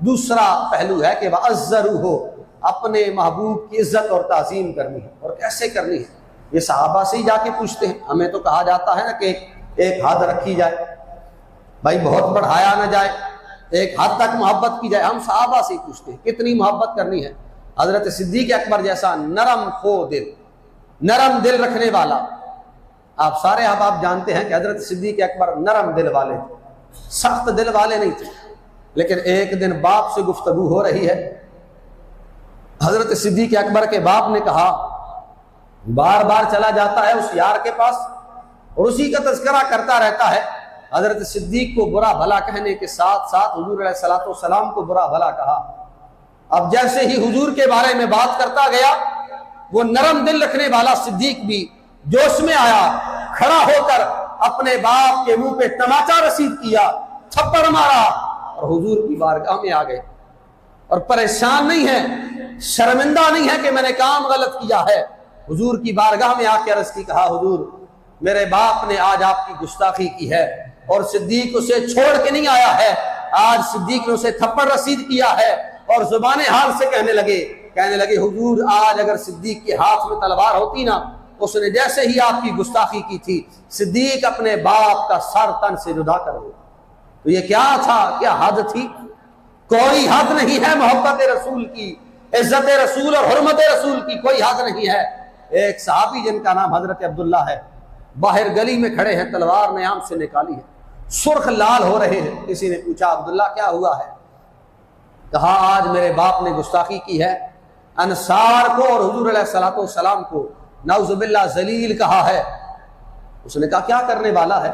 दूसरा पहलू है कि वअज़्ज़रू हो, अपने महबूब की इज्जत और ताज़ीम करनी है। और कैसे करनी है ये सहाबा से ही जाके पूछते हैं। हमें तो कहा जाता है ना कि एक हद रखी जाए, भाई बहुत बढ़ाया ना जाए, एक हद तक मोहब्बत की जाए। हम सहाबा से ही पूछते हैं कितनी मोहब्बत करनी है। हजरत सिद्दीक अकबर जैसा नरम खो दिल, नरम दिल रखने वाला, आप सारे आप जानते हैं कि हजरत सिद्दीक अकबर नरम दिल वाले थे, सख्त दिल वाले नहीं थे। लेकिन एक दिन बाप से गुफ्तगू हो रही है, हजरत सिद्दीक अकबर के बाप ने कहा, बार बार चला जाता है उस यार के पास और उसी का तज़किरा करता रहता है। हजरत सिद्दीक को बुरा भला कहने के साथ साथ हुजूर अलैहिस्सलातु वस्सलाम को बुरा भला कहा। अब जैसे ही हुजूर के बारे में बात करता गया, वो नरम दिल रखने वाला सिद्दीक भी जोश में आया, खड़ा होकर अपने बाप के मुंह पे तमाचा रसीद किया, थप्पड़ मारा और हुजूर की बारगाह में आ गए। और परेशान नहीं है, शर्मिंदा नहीं है कि मैंने काम गलत किया है। हुजूर की बारगाह में आके अर्ज की, कहा हुजूर मेरे बाप ने आज आपकी गुस्ताखी की है और सिद्दीक उसे छोड़ के नहीं आया है। आज सिद्दीक ने उसे थप्पड़ रसीद किया है और जुबाने हाल से कहने लगे हुजूर आज अगर सिद्दीक के हाथ में तलवार होती ना, उसने जैसे ही आपकी गुस्ताखी की थी, सिद्दीक अपने बाप का सर तन से जुदा कर दो। तो ये क्या था, क्या हद थी? कोई हद नहीं है मोहब्बत रसूल की, इज्जत रसूल और हुर्मत रसूल की कोई हद नहीं है। एक सहाबी जिनका नाम हजरत अब्दुल्ला है, बाहर गली में खड़े हैं, तलवार ने आम से निकाली है, सुर्ख लाल हो रहे हैं। किसी ने पूछा अब्दुल्ला क्या हुआ है? कहा आज मेरे बाप ने गुस्ताखी की है, अंसार को और हुजूर अलैहिस्सलातु वस्सलाम को नाउजुबिल्लाह जलील कहा है। उसने कहा क्या करने वाला है?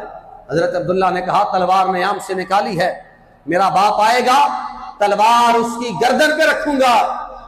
हजरत अब्दुल्ला ने कहा तलवार ने आम से निकाली है, मेरा बाप आएगा, तलवार उसकी गर्दन पे रखूंगा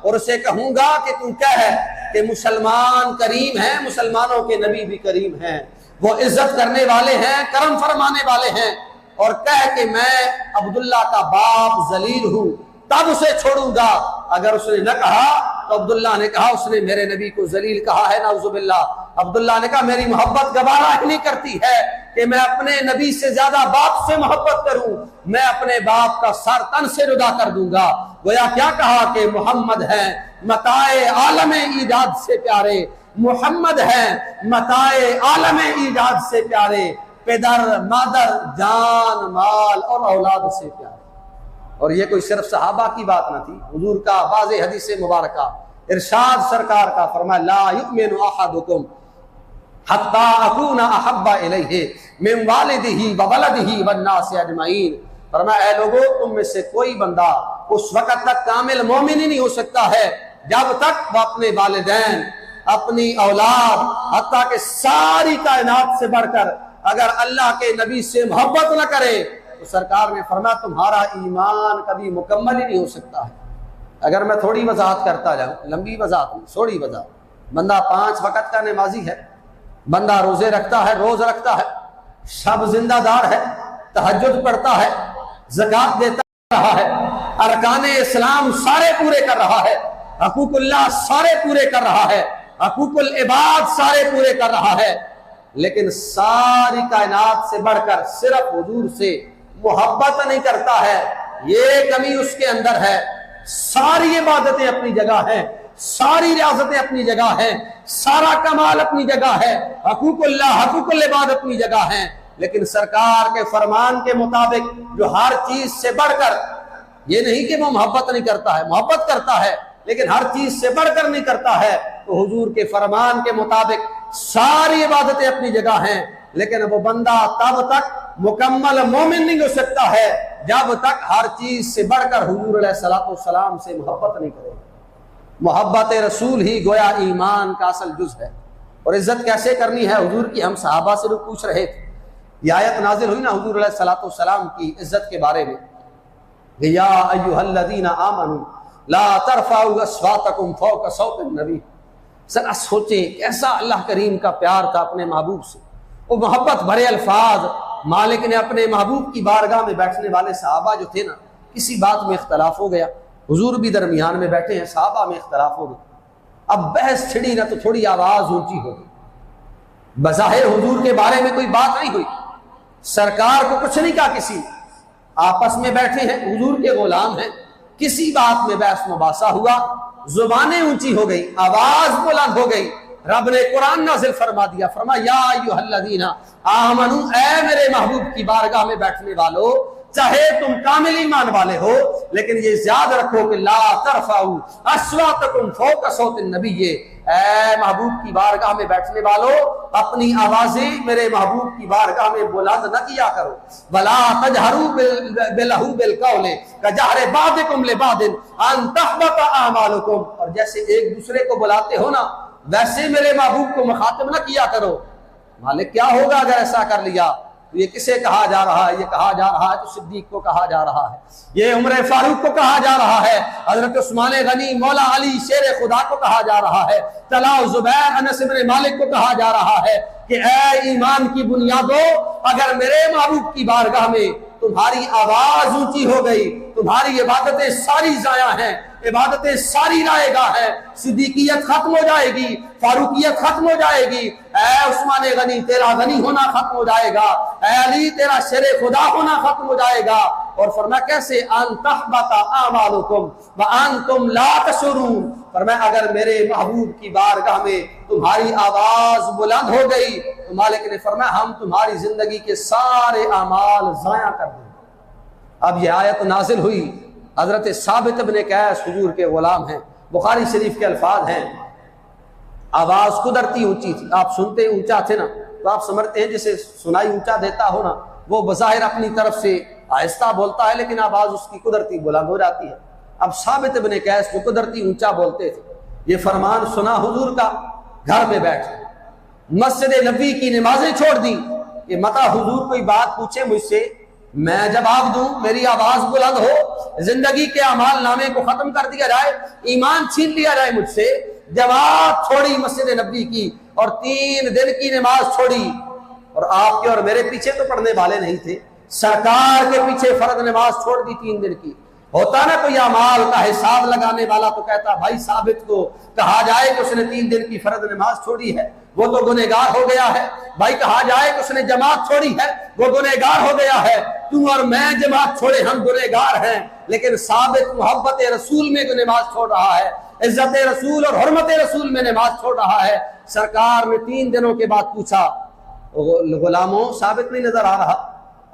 और उसे कहूंगा कि तू कह कि मुसलमान करीम है, मुसलमानों के नबी भी करीम हैं, वो इज्जत करने वाले हैं, करम फरमाने वाले हैं, और कह कि मैं अब्दुल्ला का बाप जलील हूं, तब उसे छोड़ूंगा। अगर उसने न कहा तो अब्दुल्ला ने कहा उसने मेरे नबी को जलील कहा है, नाउजुबिल्लाह। अब्दुल्ला ने कहा मेरी मोहब्बत गवारा ही नहीं करती है कि मैं अपने नबी से ज्यादा बाप से मोहब्बत करूं, मैं अपने बाप का सर तन से जुदा कर दूंगा। गोया क्या कहा कि मोहम्मद है मताए आलम ईजाद से प्यारे, मोहम्मद है मताए आलम ईजाद से प्यारे, पेदर मादर जान माल और औलाद से प्यारे। और ये कोई सिर्फ सहाबा की बात न थी, हुजूर का वाज़े हदीस मुबारका, इरशाद सरकार का फरमाया ला युमिनु अहदुकुम हत्ता अकूना अहब्बा इलैहि मिन वालिदिही व वलदिही वन नास अजमईन। फरमाया ऐ लोगों, तुम में से कोई बंदा उस वक्त तक कामिल मोमिन ही नहीं हो सकता है जब तक वह अपने वालिदैन, अपनी औलाद, हत्ता के सारी कायनात से बढ़कर अगर अल्लाह के नबी से मोहब्बत न करे तो सरकार ने फरमाया तुम्हारा ईमान कभी मुकम्मल ही नहीं हो सकता है। अगर मैं थोड़ी वजाहत करता जाऊं, लंबी वजाहत नहीं, थोड़ी वजाहत, बंदा 5 वक्त का नमाजी है, बंदा रोजे रखता है, रोज रखता है, शब जिंदादार है, तहज्जुद पढ़ता है, ज़कात देता रहा है, अरकान इस्लाम सारे पूरे कर रहा है, हकूकुल्लाह सारे पूरे कर रहा है, हकूकुल इबाद सारे पूरे कर रहा है, लेकिन सारी कायनात से बढ़कर सिर्फ हुजूर से मोहब्बत नहीं करता है, ये कमी उसके अंदर है। सारी इबादतें अपनी जगह हैं, सारी रियासतें अपनी जगह हैं, सारा कमाल अपनी जगह है, हकूकुल्लाह हकूकुल इबाद अपनी जगह है, लेकिन सरकार के फरमान के मुताबिक जो हर चीज से बढ़कर, ये नहीं कि वो मोहब्बत नहीं करता है, मोहब्बत करता है, लेकिन हर चीज से बढ़कर नहीं करता है, तो हुजूर के फरमान के मुताबिक सारी इबादतें अपनी जगह हैं, लेकिन वो बंदा तब तक मुकम्मल मोमिन नहीं हो सकता है जब तक हर चीज से बढ़कर हुजूर अलैहिस्सलातु वस्सलाम से मोहब्बत नहीं करेगा। मोहब्बत रसूल ही गोया ईमान का असल जुज़ है। और इज्जत कैसे करनी है हुजूर की, हम सहाबा से लोग पूछ रहे थे, ये आयत नाजिल हुई ना हुजूर अलैहिस्सलातु वस्सलाम की इज्जत के बारे में, या अय्युहल्लज़ीना आमनू ला तरफ़अू अस्वातकुम फ़ौक़ सौतिन नबी। जरा सोचें कैसा अल्लाह करीम का प्यार था अपने महबूब से, वो मोहब्बत भरे अल्फाज। मालिक ने अपने महबूब की बारगाह में बैठने वाले सहाबा जो थे ना, किसी बात में इख्तलाफ हो गया, हुजूर भी दरमियान में बैठे हैं, सहाबा में इख्तलाफ हो गया। अब बहस छिड़ी ना तो थोड़ी आवाज ऊंची हो गई। बज़ाहिर हुजूर के बारे में कोई बात नहीं हुई, सरकार को कुछ नहीं कहा किसी ने, आपस में बैठे हैं, हुजूर के गुलाम हैं, किसी बात में बहस मुबासा हुआ, जुबानें ऊंची हो गई, आवाज बुलंद हो गई, रब ने कुरान नाज़िल फरमा दिया, फरमा या अय्युहल्लज़ीना आमनू, ऐ मेरे महबूब की बारगाह में बैठने वालों, चाहे तुम कामिल ईमान वाले हो, लेकिन ये याद रखो कि ला तरफाऊ अस्वातकुम फौका सौतिन नबी, ऐ महबूब की बारगाह में बैठने वालों, अपनी आवाजें मेरे महबूब की बारगाह में बुलंद न किया करो। वला तजहरू बिलहू बिलकौले कजहरे बादिकुम लिबादिन अन तहबता आमालुकुम, और जैसे एक दूसरे को बुलाते हो ना, वैसे मेरे महबूब को मुखातिब न किया करो। मालिक क्या होगा अगर ऐसा कर लिया? तो ये किसे कहा जा रहा है? ये कहा जा रहा है तो सिद्दीक को कहा जा रहा है, ये उमर फारूक को कहा जा रहा है, हजरत उस्मान गनी, मौला अली शेर खुदा को कहा जा रहा है, तलाउ जुबैर, अनस इब्न मालिक को कहा जा रहा है कि ऐ ईमान की बुनियादों, अगर मेरे महबूब की बारगाह में तुम्हारी आवाज ऊंची हो गई, तुम्हारी इबादतें सारी जाया हैं, इबादतें सारी रायगा है, सिद्दीकियत खत्म हो जाएगी, फारूकियत खत्म हो जाएगी, ऐ उस्मान गनी तेरा गनी होना खत्म हो जाएगा, ऐ अली तेरा शेरे खुदा होना खत्म हो जाएगा। और फरमाया कैसे? अन तहबता आमालुकुम व अंतुम ला तशुरून, फरमाया अगर मेरे महबूब की बारगाह में तुम्हारी आवाज बुलंद हो गई तो मालिक ने फरमाया हम तुम्हारी जिंदगी के सारे अमाल जाया कर देंगे। अब यह आयत नाजिल हुई, हजरत साबित इब्न कैस हुजूर के गुलाम हैं, बुखारी शरीफ के अल्फाज हैं, आवाज कुदरती ऊंची थी, आप सुनते ऊंचा थे ना तो आप समझते हैं जिसे सुनाई ऊंचा देता हो ना, वो बज़ाहिर अपनी तरफ से आहिस्ता बोलता है लेकिन आवाज उसकी कुदरती बुलंद हो जाती है। अब साबित इब्न कैस जो कुदरती ऊंचा बोलते थे, ये फरमान सुना हुजूर का, घर में बैठे मस्जिद नबी की नमाजें छोड़ दी कि मता हुजूर कोई बात पूछे मुझसे मैं जवाब दूं, मेरी आवाज बुलंद हो, जिंदगी के अमाल नामे को खत्म कर दिया जाए, ईमान छीन लिया जाए मुझसे। जमात छोड़ी मस्जिद नबी की और 3 दिन की नमाज छोड़ी, और आपके और मेरे पीछे तो पढ़ने वाले नहीं थे, सरकार के पीछे फर्ज नमाज छोड़ दी 3 दिन की। होता ना कोई अमाल का हिसाब लगाने वाला तो कहता भाई साबित को कहा जाए कि उसने 3 दिन की फर्ज नमाज छोड़ी है, वो तो गुनहगार हो गया है। भाई कहा जाए कि उसने जमात छोड़ी है, वो गुनहगार हो गया है। तू और मैं जमात छोड़े, हम गुनहगार हैं, लेकिन साबित मोहब्बत रसूल में नमाज छोड़ रहा है, इज्जत रसूल और हुर्मत रसूल में नमाज छोड़ रहा है। सरकार ने 3 दिनों के बाद पूछा, गुलामों साबित नहीं नजर आ रहा?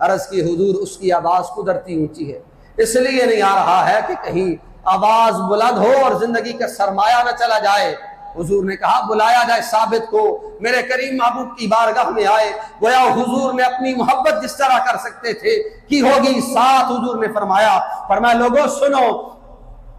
अर्ज की हुजूर उसकी आवाज कुदरती ऊंची है, इसलिए नहीं आ रहा है कि कहीं आवाज बुलंद हो और जिंदगी का सरमाया न चला जाए। हुजूर ने कहा बुलाया जाए साबित को, मेरे करीम महबूब की बारगाह में आए। गोया हुजूर ने अपनी मोहब्बत जिस तरह कर सकते थे की होगी। साथ हुजूर ने फरमाया लोगों सुनो,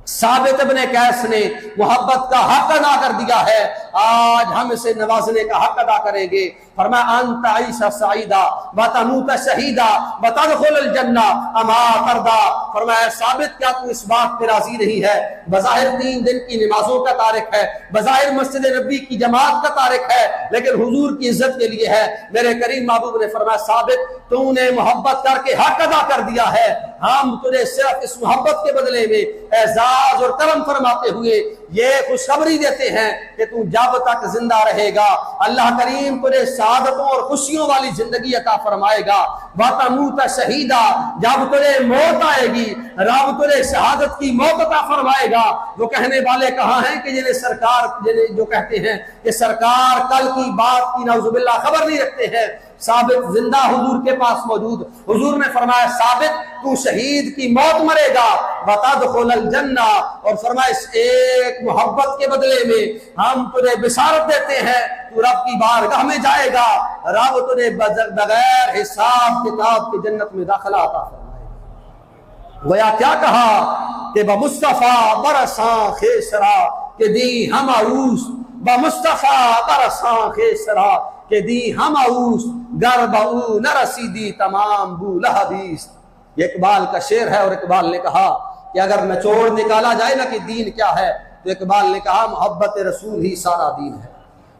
साबित इब्न कैस ने मोहब्बत का हक अदा कर दिया है, आज हम इसे नवाजने का हक अदा करेंगे। फरमाया अंत आइशा सईदा व तमूत शहीदा व तदखुल जन्ना अमा तरदा। फरमाया साबित क्या तू इस बात पे राजी नहीं है? बज़ाहिर 3 दिन की नमाजों का तारीख है, बज़ाहिर मस्जिद नबी की जमात का तारीख है, लेकिन हुजूर की इज्जत के लिए है। मेरे करीम महबूब ने फरमाया साबित तूने मोहब्बत करके हक अदा कर दिया है, हम तुझे सिर्फ इस मोहब्बत के बदले में एजाज और करम फरमाते हुए ये खुशखबरी देते हैं कि तू जब तक जिंदा रहेगा अल्लाह करीम तुझे शहादतों और खुशियों वाली जिंदगी अता फरमाएगा। वतमूत शहीदा, जब तुझे मौत आएगी रब तुझे शहादत की मौत अता फरमाएगा। वो कहने वाले कहाँ हैं कि जिन्हें जो कहते हैं कि सरकार कल की बात की नौजुबिल्लाह खबर नहीं रखते हैं, साबित जिंदा हुजूर के पास मौजूद। हुजूर ने फरमाया साबित तू शहीद की मौत मरेगा, वतदखुलल जन्ना, और फरमाया इस एक मोहब्बत के बदले में हम तुझे बिशारत देते हैं तू रब की बारगाह में जाएगा, रब तुझे बगैर हिसाब किताब की जन्नत में दाखिला अता फरमाएगा। गोया क्या कहा कि बमुस्तफा बरसा खेसरा के दी हम आऊस, बमुस्तफा बरसा खेसरा के दी हम आऊस, गरबऊ न रसीदी तमाम बूलहबीस। ये इकबाल का शेर है, और इकबाल ने कहा कि अगर निचोड़ निकाला जाए ना कि दीन क्या है, तो इकबाल ने कहा मोहब्बत रसूल ही सारा दीन है,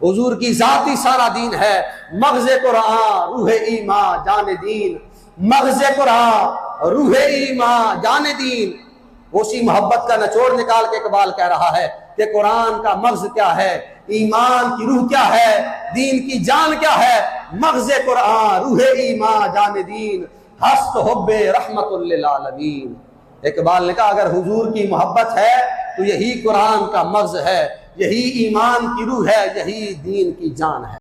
हुजूर की जात ही सारा दीन है। मग़ज़े कुरान रूह ईमान जाने दीन, मग़ज़े कुरान रूह ईमान जाने दीन। उसी मोहब्बत का निचोड़ निकाल के इकबाल कह रहा है कि कुरान का मग़ज़ क्या है, ईमान की रूह क्या है, दीन की जान क्या है। मग़ज़े कुरान रूह ईमान जाने दीन, हस्त हुब्बे रहमतुल लिल आलमीन। इकबाल ने कहा अगर हुजूर की मोहब्बत है तो यही कुरान का मग़ज़ है, यही ईमान की रूह है, यही दीन की जान है।